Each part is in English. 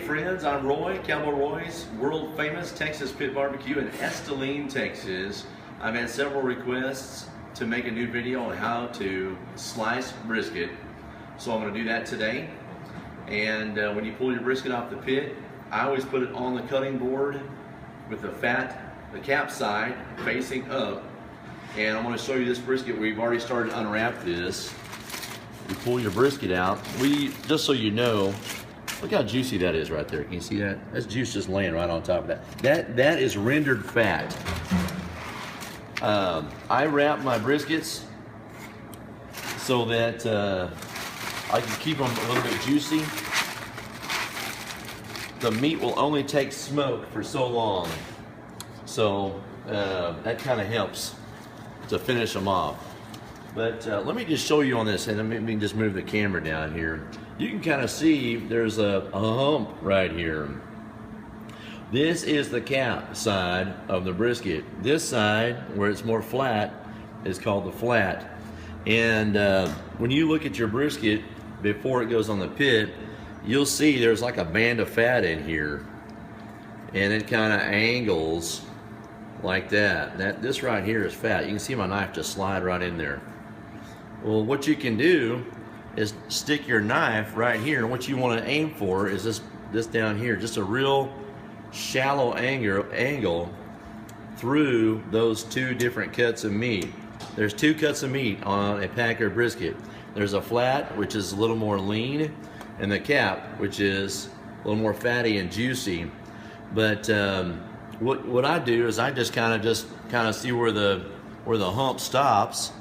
friends, I'm Roy, Cowboy Roy's world famous Texas Pit Barbecue in Esteline, Texas. I've had several requests to make a new video on how to slice brisket. So I'm going to do that today. And when you pull your brisket off the pit, I always put it on the cutting board with the cap side facing up. And I'm going to show you this brisket. We've already started to unwrap this. You pull your brisket out. Just so you know, look how juicy that is right there. Can you see that? That's juice just laying right on top of that. That is rendered fat. I wrap my briskets so that I can keep them a little bit juicy. The meat will only take smoke for so long. So that kind of helps to finish them off. But let me just show you on this, and let me just move the camera down here. You can kind of see there's a hump right here. This is the cap side of the brisket. This side, where it's more flat, is called the flat. And when you look at your brisket before it goes on the pit, you'll see there's like a band of fat in here. And it kind of angles like that. This right here is fat. You can see my knife just slide right in there. Well, what you can do is stick your knife right here. And what you want to aim for is this down here, just a real shallow angle through those two different cuts of meat. There's two cuts of meat on a Packer brisket. There's a flat, which is a little more lean, and the cap, which is a little more fatty and juicy. But what I do is I just kind of see where the hump stops,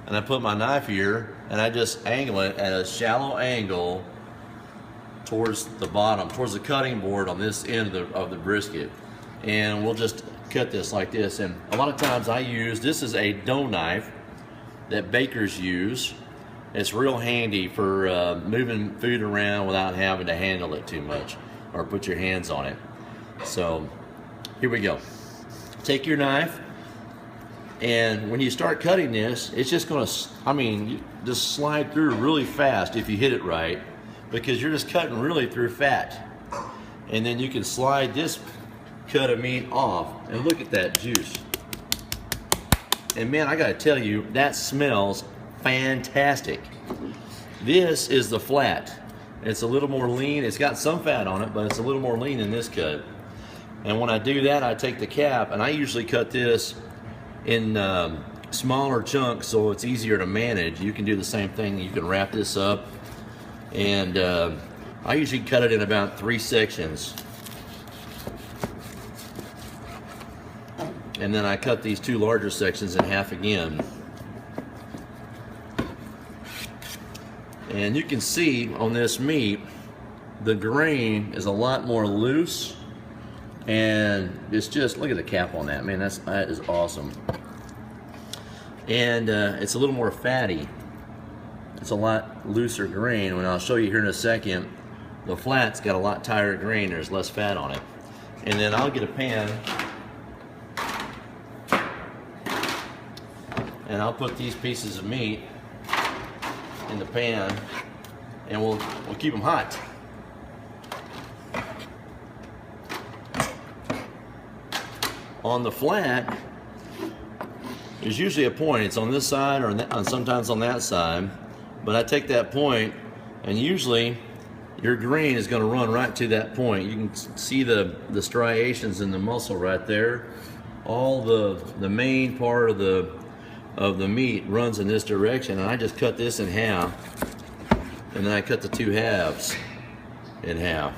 and I put my knife here and I just angle it at a shallow angle towards the bottom, towards the cutting board on this end of the brisket. And we'll just cut this like this. And a lot of times this is a dough knife that bakers use. It's real handy for moving food around without having to handle it too much or put your hands on it. So here we go. Take your knife, and when you start cutting this, it's just gonna, just slide through really fast if you hit it right, because you're just cutting really through fat. And then you can slide this cut of meat off, and look at that juice. And man, I gotta tell you, that smells fantastic. This is the flat. It's a little more lean. It's got some fat on it, but it's a little more lean than this cut. And when I do that, I take the cap, and I usually cut this in smaller chunks so it's easier to manage. You can do the same thing. You can wrap this up, and I usually cut it in about 3 sections. And then I cut these 2 larger sections in half again. And you can see on this meat, the grain is a lot more loose. And it's just, look at the cap on that, man, that is awesome. And it's a little more fatty. It's a lot looser grain. And I'll show you here in a second, the flat's got a lot tighter grain, there's less fat on it. And then I'll get a pan, and I'll put these pieces of meat in the pan, and we'll keep them hot. On the flat, there's usually a point. It's on this side or sometimes on that side. But I take that point, and usually your grain is going to run right to that point. You can see the striations in the muscle right there. All the main part of the meat runs in this direction, and I just cut this in half, and then I cut the 2 halves in half.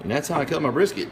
And that's how I cut my brisket.